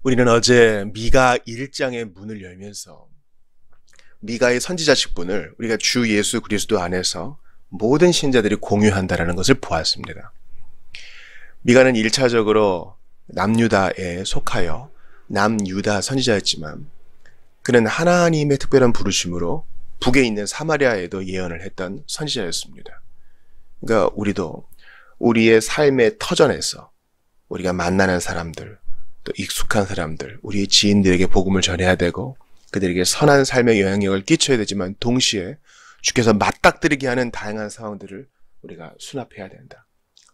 우리는 어제 미가 1장의 문을 열면서 미가의 선지자식분을 우리가 주 예수 그리스도 안에서 모든 신자들이 공유한다라는 것을 보았습니다. 미가는 1차적으로 남유다에 속하여 남유다 선지자였지만 그는 하나님의 특별한 부르심으로 북에 있는 사마리아에도 예언을 했던 선지자였습니다. 그러니까 우리도 우리의 삶의 터전에서 우리가 만나는 사람들, 또 익숙한 사람들, 우리의 지인들에게 복음을 전해야 되고 그들에게 선한 삶의 영향력을 끼쳐야 되지만 동시에 주께서 맞닥뜨리게 하는 다양한 상황들을 우리가 수납해야 된다.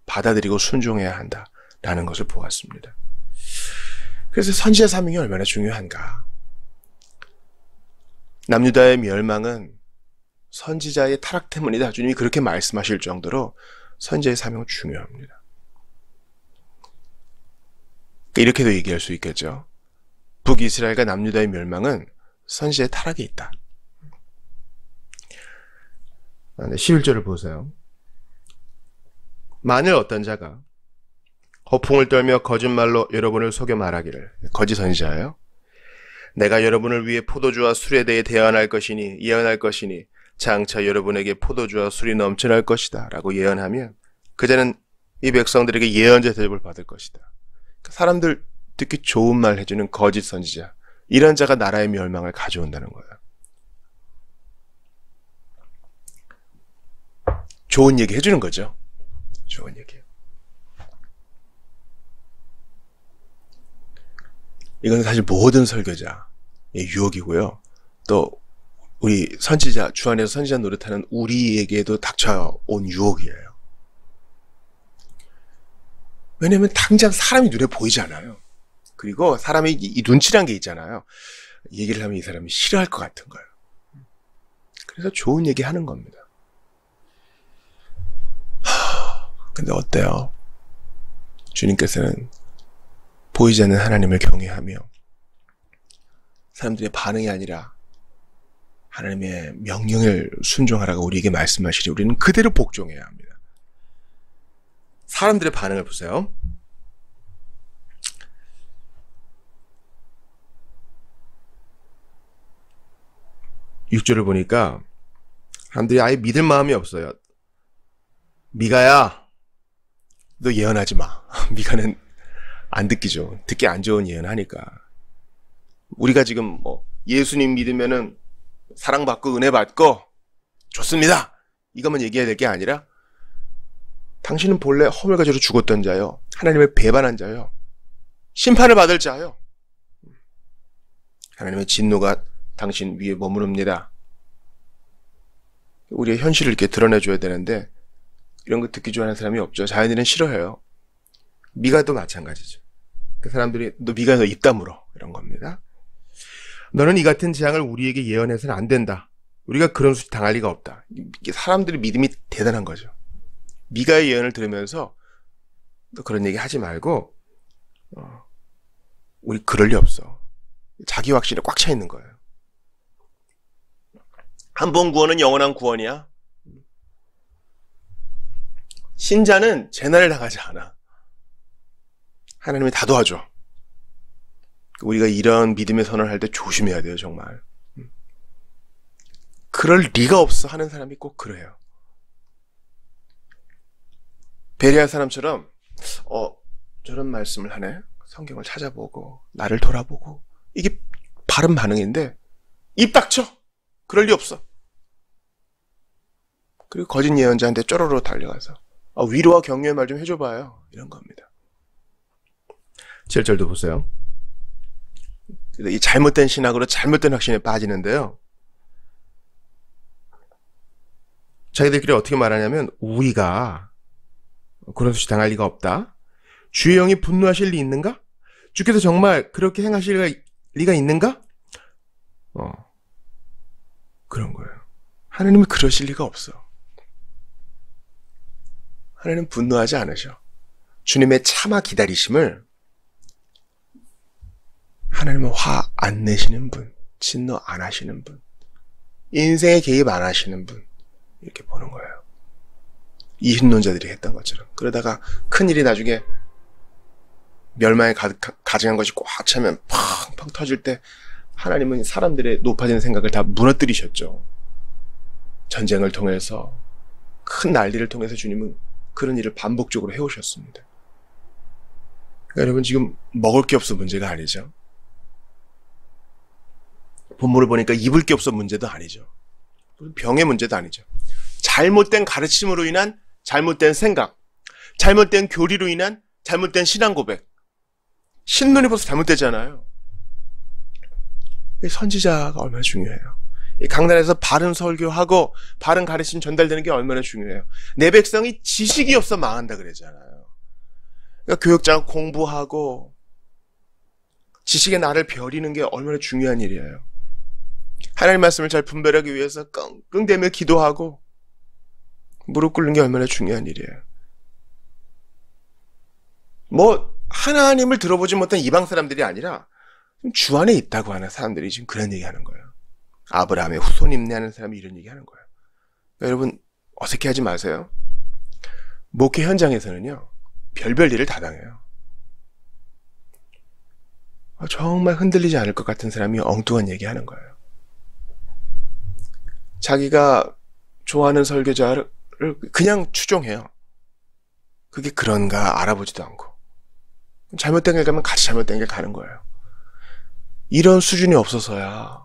받아들이고 순종해야 한다라는 것을 보았습니다. 그래서 선지자 사명이 얼마나 중요한가. 남유다의 멸망은 선지자의 타락 때문이다. 주님이 그렇게 말씀하실 정도로 선지자의 사명은 중요합니다. 이렇게도 얘기할 수 있겠죠. 북이스라엘과 남유다의 멸망은 선지자의 타락에 있다. 11절을 보세요. 만일 어떤 자가 허풍을 떨며 거짓말로 여러분을 속여 말하기를, 거짓 선지자예요. 내가 여러분을 위해 포도주와 술에 대해 예언할 것이니 장차 여러분에게 포도주와 술이 넘쳐날 것이다 라고 예언하면 그 자는 이 백성들에게 예언자 대접을 받을 것이다. 사람들 듣기 좋은 말 해주는 거짓 선지자, 이런 자가 나라의 멸망을 가져온다는 거예요. 좋은 얘기 해주는 거죠. 좋은 얘기. 이건 사실 모든 설교자의 유혹이고요. 또 우리 선지자, 주 안에서 선지자 노릇하는 우리에게도 닥쳐온 유혹이에요. 왜냐면 당장 사람이 눈에 보이지 않아요. 그리고 사람이 이 눈치란 게 있잖아요. 얘기를 하면 이 사람이 싫어할 것 같은 거예요. 그래서 좋은 얘기 하는 겁니다. 근데 어때요? 주님께서는 보이지 않는 하나님을 경외하며 사람들의 반응이 아니라 하나님의 명령을 순종하라고 우리에게 말씀하시니 우리는 그대로 복종해야 합니다. 사람들의 반응을 보세요. (6절을) 보니까 사람들이 아예 믿을 마음이 없어요. 미가야, 너 예언하지 마. 미가는 안 듣기죠. 듣기 안 좋은 예언하니까. 우리가 지금 예수님 믿으면은 사랑받고 은혜받고 좋습니다. 이것만 얘기해야 될 게 아니라 당신은 본래 허물가지로 죽었던 자요. 하나님을 배반한 자요. 심판을 받을 자요. 하나님의 진노가 당신 위에 머무릅니다. 우리의 현실을 이렇게 드러내줘야 되는데 이런 거 듣기 좋아하는 사람이 없죠. 자연인은 싫어해요. 미가도 마찬가지죠. 그 사람들이 너 미가 너 입 다물어 이런 겁니다. 너는 이 같은 재앙을 우리에게 예언해서는 안 된다. 우리가 그런 수치 당할 리가 없다. 사람들의 믿음이 대단한 거죠. 미가의 예언을 들으면서 너 그런 얘기 하지 말고 우리 그럴 리 없어. 자기 확신에 꽉 차 있는 거예요. 한 번 구원은 영원한 구원이야. 신자는 재난을 당하지 않아. 하나님이 다 도와줘. 우리가 이런 믿음의 선언을 할 때 조심해야 돼요, 정말. 그럴 리가 없어 하는 사람이 꼭 그래요. 베레아 사람처럼 저런 말씀을 하네. 성경을 찾아보고 나를 돌아보고 이게 바른 반응인데 입 닥쳐. 그럴 리 없어. 그리고 거짓 예언자한테 쪼로로 달려가서 위로와 격려의 말 좀 해줘봐요. 이런 겁니다. 7절도 보세요. 이 잘못된 신학으로 잘못된 확신에 빠지는데요. 자기들끼리 어떻게 말하냐면 우리가 그런 수치 당할 리가 없다. 주의 영이 분노하실 리 있는가? 주께서 정말 그렇게 행하실 리가 있는가? 그런 거예요. 하나님은 그러실 리가 없어. 하나님은 분노하지 않으셔. 주님의 참아 기다리심을 하나님은 화 안 내시는 분, 진노 안 하시는 분, 인생에 개입 안 하시는 분, 이렇게 보는 거예요. 이신론자들이 했던 것처럼. 그러다가 큰일이 나중에 멸망에 가증한 것이 꽉 차면 팡팡 터질 때 하나님은 사람들의 높아지는 생각을 다 무너뜨리셨죠. 전쟁을 통해서, 큰 난리를 통해서 주님은 그런 일을 반복적으로 해오셨습니다. 그러니까 여러분, 지금 먹을 게 없어 문제가 아니죠. 본문을 보니까 입을 게 없어 문제도 아니죠. 병의 문제도 아니죠. 잘못된 가르침으로 인한 잘못된 생각, 잘못된 교리로 인한 잘못된 신앙 고백. 신론이 벌써 잘못되잖아요. 선지자가 얼마나 중요해요. 강단에서 바른 설교하고 바른 가르침 전달되는 게 얼마나 중요해요. 내 백성이 지식이 없어 망한다 그러잖아요. 그러니까 교육자가 공부하고 지식의 날을 벼리는 게 얼마나 중요한 일이에요. 하나님 말씀을 잘 분별하기 위해서 끙끙대며 기도하고 무릎 꿇는 게 얼마나 중요한 일이에요. 하나님을 들어보지 못한 이방 사람들이 아니라 주 안에 있다고 하는 사람들이 지금 그런 얘기 하는 거예요. 아브라함의 후손임내 하는 사람이 이런 얘기 하는 거예요. 그러니까 여러분, 어색해하지 마세요. 목회 현장에서는요, 별별 일을 다 당해요. 정말 흔들리지 않을 것 같은 사람이 엉뚱한 얘기 하는 거예요. 자기가 좋아하는 설교자를 그냥 추종해요. 그게 그런가 알아보지도 않고. 잘못된 길 가면 같이 잘못된 길 가는 거예요. 이런 수준이 없어서야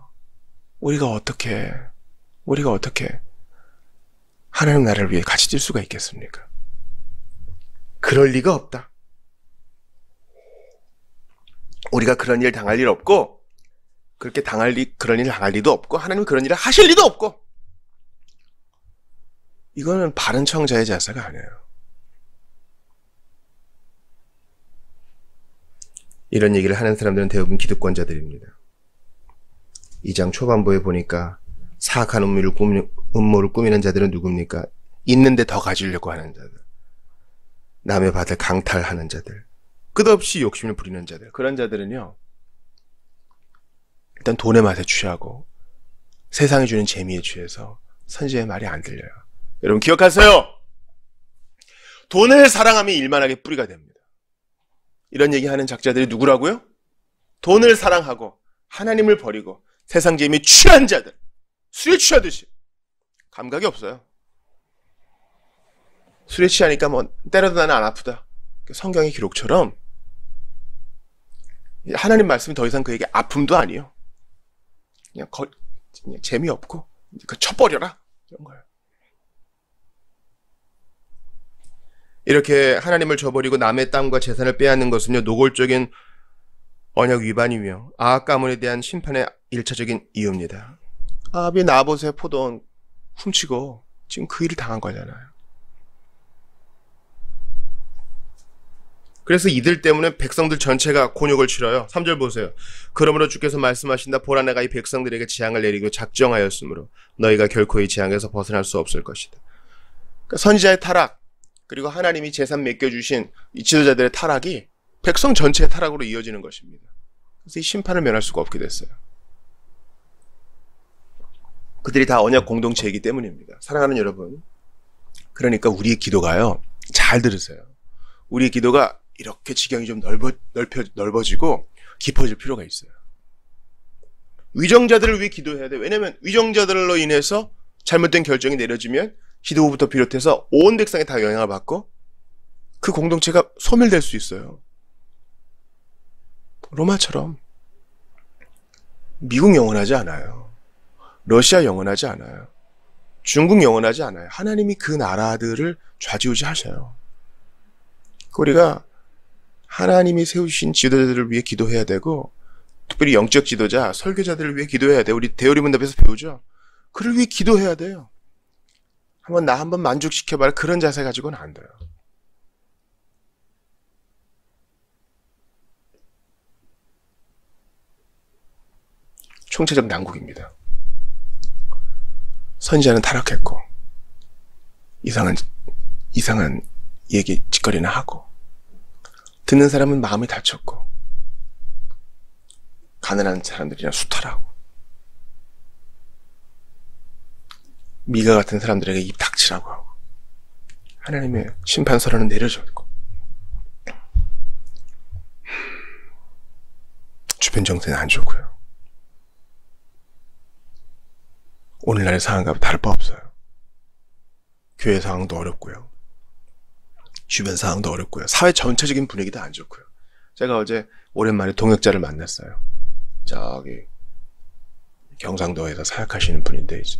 우리가 어떻게 하나님 나라를 위해 같이 뛸 수가 있겠습니까? 그럴 리가 없다. 우리가 그런 일 당할 일 없고, 그런 일 당할 리도 없고, 하나님이 그런 일을 하실 리도 없고, 이거는 바른 청자의 자세가 아니에요. 이런 얘기를 하는 사람들은 대부분 기득권자들입니다. 2장 초반부에 보니까 사악한 음모를 꾸미는 자들은 누굽니까? 있는데 더 가지려고 하는 자들, 남의 밭을 강탈하는 자들, 끝없이 욕심을 부리는 자들. 그런 자들은요, 일단 돈의 맛에 취하고 세상이 주는 재미에 취해서 선지자의 말이 안 들려요. 여러분 기억하세요. 돈을 사랑하면 일만하게 뿌리가 됩니다. 이런 얘기하는 작자들이 누구라고요? 돈을 사랑하고 하나님을 버리고 세상 재미에 취한 자들. 술에 취하듯이. 감각이 없어요. 술에 취하니까 때려도 나는 안 아프다. 성경의 기록처럼 하나님 말씀이 더 이상 그에게 아픔도 아니에요. 그냥 재미없고 쳐버려라. 이런 거예요. 이렇게 하나님을 저버리고 남의 땅과 재산을 빼앗는 것은요, 노골적인 언약 위반이며 아합 가문에 대한 심판의 1차적인 이유입니다. 아합이 나봇의 포도원 훔치고 지금 그 일을 당한 거잖아요. 그래서 이들 때문에 백성들 전체가 곤욕을 치러요. 3절 보세요. 그러므로 주께서 말씀하신다. 보라, 내가 이 백성들에게 재앙을 내리고 작정하였으므로 너희가 결코 이 재앙에서 벗어날 수 없을 것이다. 그러니까 선지자의 타락, 그리고 하나님이 재산 맡겨주신 이 지도자들의 타락이 백성 전체의 타락으로 이어지는 것입니다. 그래서 이 심판을 면할 수가 없게 됐어요. 그들이 다 언약 공동체이기 때문입니다. 사랑하는 여러분, 그러니까 우리의 기도가요, 잘 들으세요. 우리의 기도가 이렇게 지경이 좀 넓어지고 깊어질 필요가 있어요. 위정자들을 위해 기도해야 돼요. 왜냐하면 위정자들로 인해서 잘못된 결정이 내려지면 기도부터 비롯해서 온 백성에 다 영향을 받고 그 공동체가 소멸될 수 있어요. 로마처럼 미국 영원하지 않아요. 러시아 영원하지 않아요. 중국 영원하지 않아요. 하나님이 그 나라들을 좌지우지 하셔요. 우리가 하나님이 세우신 지도자들을 위해 기도해야 되고, 특별히 영적 지도자, 설교자들을 위해 기도해야 돼요. 우리 대우리문답에서 배우죠. 그를 위해 기도해야 돼요. 나 한번 만족시켜봐라. 그런 자세 가지고는 안 돼요. 총체적 난국입니다. 선지자는 타락했고, 이상한 얘기 짓거리나 하고, 듣는 사람은 마음이 다쳤고, 가난한 사람들이랑 수탈하고, 미가 같은 사람들에게 입 닥치라고 하고, 하나님의 심판 선언은 내려졌고, 주변 정세는 안 좋고요. 오늘날의 상황과 다를 바 없어요. 교회 상황도 어렵고요. 주변 상황도 어렵고요. 사회 전체적인 분위기도 안 좋고요. 제가 어제 오랜만에 동역자를 만났어요. 저기 경상도에서 사역하시는 분인데 이제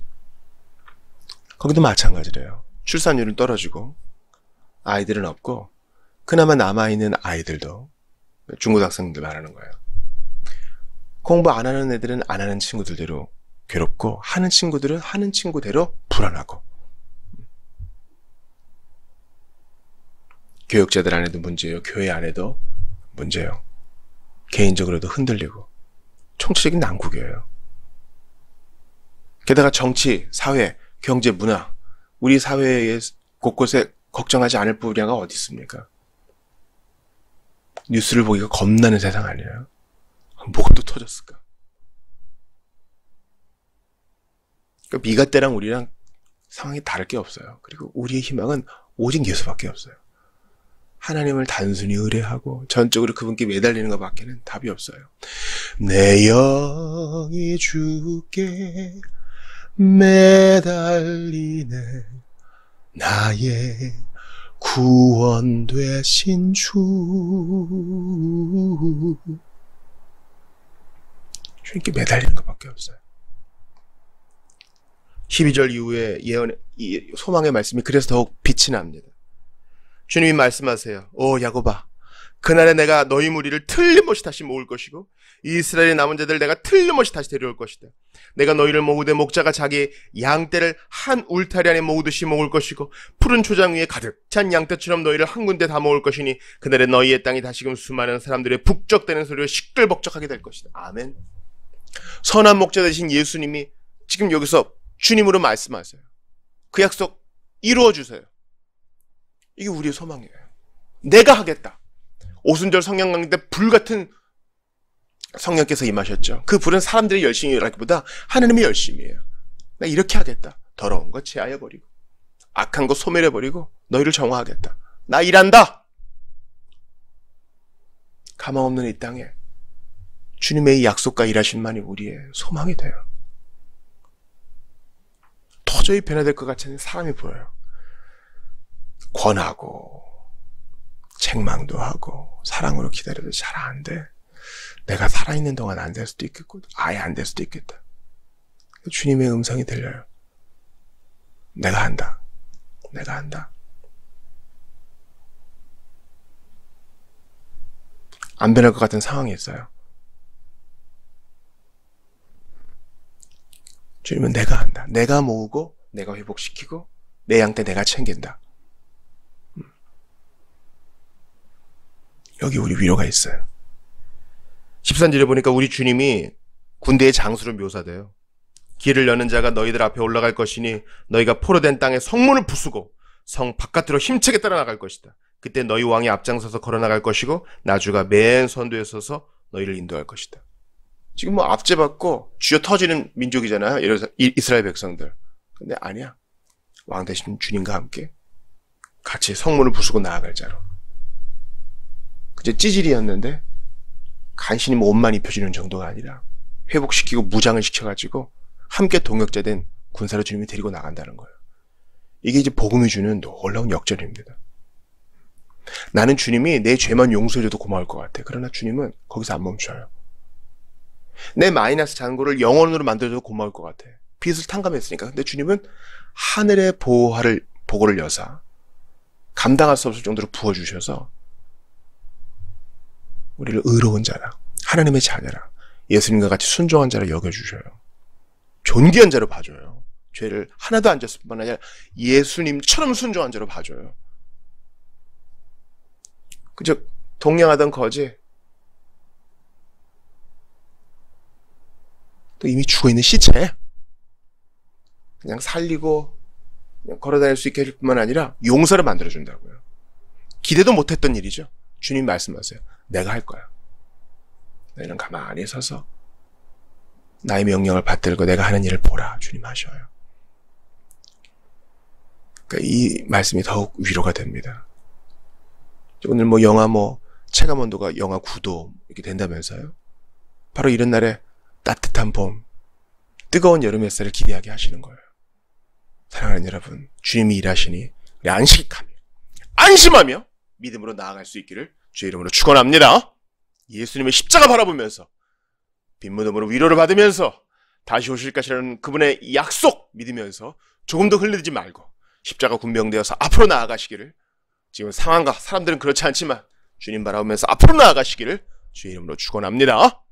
거기도 마찬가지래요. 출산율은 떨어지고 아이들은 없고 그나마 남아있는 아이들도 중고등학생들 말하는 거예요. 공부 안 하는 애들은 안 하는 친구들대로 괴롭고 하는 친구들은 하는 친구대로 불안하고 교육자들 안에도 문제예요. 교회 안에도 문제예요. 개인적으로도 흔들리고 총체적인 난국이에요. 게다가 정치, 사회, 경제, 문화 우리 사회의 곳곳에 걱정하지 않을 분야가 어디 있습니까? 뉴스를 보기가 겁나는 세상 아니에요? 뭐가 또 터졌을까? 그러니까 미가 때랑 우리랑 상황이 다를 게 없어요. 그리고 우리의 희망은 오직 예수밖에 없어요. 하나님을 단순히 의뢰하고 전적으로 그분께 매달리는 것밖에는 답이 없어요. 내 영이 주께 매달리네 나의 구원 되신 주. 주님께 매달리는 것밖에 없어요. 12절 이후에 소망의 말씀이 그래서 더욱 빛이 납니다. 주님이 말씀하세요. 오 야곱아, 그날에 내가 너희 무리를 틀림없이 다시 모을 것이고 이스라엘의 남은 자들 내가 틀림없이 다시 데려올 것이다. 내가 너희를 모으되 목자가 자기 양떼를 한 울타리 안에 모으듯이 모을 것이고 푸른 초장 위에 가득 찬 양떼처럼 너희를 한 군데 다 모을 것이니 그날에 너희의 땅이 다시금 수많은 사람들의 북적대는 소리로 시끌벅적하게 될 것이다. 아멘. 선한 목자 되신 예수님이 지금 여기서 주님으로 말씀하세요. 그 약속 이루어주세요. 이게 우리의 소망이에요. 내가 하겠다. 오순절 성령 강림 때 불같은 성령께서 임하셨죠. 그 불은 사람들이 열심히 일하기보다 하나님의 열심이에요. 나 이렇게 하겠다. 더러운 거 제하여버리고 악한 거 소멸해버리고 너희를 정화하겠다. 나 일한다. 가망 없는 이 땅에 주님의 이 약속과 일하심만이 우리의 소망이 돼요. 도저히 변화될 것 같지 않은 사람이 보여요. 권하고 책망도 하고 사랑으로 기다려도 잘 안 돼. 내가 살아있는 동안 안 될 수도 있겠고 아예 안 될 수도 있겠다. 주님의 음성이 들려요. 내가 한다. 내가 한다. 안 변할 것 같은 상황이 있어요. 주님은 내가 한다. 내가 모으고 내가 회복시키고 내 양떼 내가 챙긴다. 여기 우리 위로가 있어요. 13절에 보니까 우리 주님이 군대의 장수로 묘사돼요. 길을 여는 자가 너희들 앞에 올라갈 것이니 너희가 포로된 땅에 성문을 부수고 성 바깥으로 힘차게 따라나갈 것이다. 그때 너희 왕이 앞장서서 걸어나갈 것이고 나주가 맨 선두에 서서 너희를 인도할 것이다. 지금 뭐 압제받고 쥐어 터지는 민족이잖아요. 이스라엘 백성들. 근데 아니야. 왕 대신 주님과 함께 같이 성문을 부수고 나아갈 자로. 그저 찌질이었는데 간신히 뭐 옷만 입혀주는 정도가 아니라 회복시키고 무장을 시켜가지고 함께 동역자된 군사로 주님이 데리고 나간다는 거예요. 이게 이제 복음이 주는 놀라운 역전입니다. 나는 주님이 내 죄만 용서해줘도 고마울 것 같아. 그러나 주님은 거기서 안 멈춰요. 내 마이너스 잔고를 영원으로 만들어줘도 고마울 것 같아. 빚을 탕감했으니까. 근데 주님은 하늘의 보고를 여사 감당할 수 없을 정도로 부어주셔서 우리를 의로운 자라, 하나님의 자녀라, 예수님과 같이 순종한 자로 여겨주셔요. 존귀한 자로 봐줘요. 죄를 하나도 안 졌을 뿐만 아니라 예수님처럼 순종한 자로 봐줘요. 그저 동냥하던 거지, 또 이미 죽어있는 시체 그냥 살리고 그냥 걸어다닐 수 있게 해줄 뿐만 아니라 용서를 만들어준다고요. 기대도 못했던 일이죠. 주님 말씀하세요. 내가 할 거야. 너희는 가만히 서서 나의 명령을 받들고 내가 하는 일을 보라. 주님 하셔요. 그러니까 이 말씀이 더욱 위로가 됩니다. 오늘 영화 체감 온도가 영하 9도 이렇게 된다면서요. 바로 이런 날에 따뜻한 봄, 뜨거운 여름 햇살을 기대하게 하시는 거예요. 사랑하는 여러분, 주님이 일하시니 우리 안심하며 믿음으로 나아갈 수 있기를 주의 이름으로 축원합니다. 예수님의 십자가 바라보면서 빈무덤으로 위로를 받으면서 다시 오실 것이라는 그분의 약속 믿으면서 조금도 흘리지 말고 십자가 군병되어서 앞으로 나아가시기를, 지금 상황과 사람들은 그렇지 않지만 주님 바라보면서 앞으로 나아가시기를 주의 이름으로 축원합니다.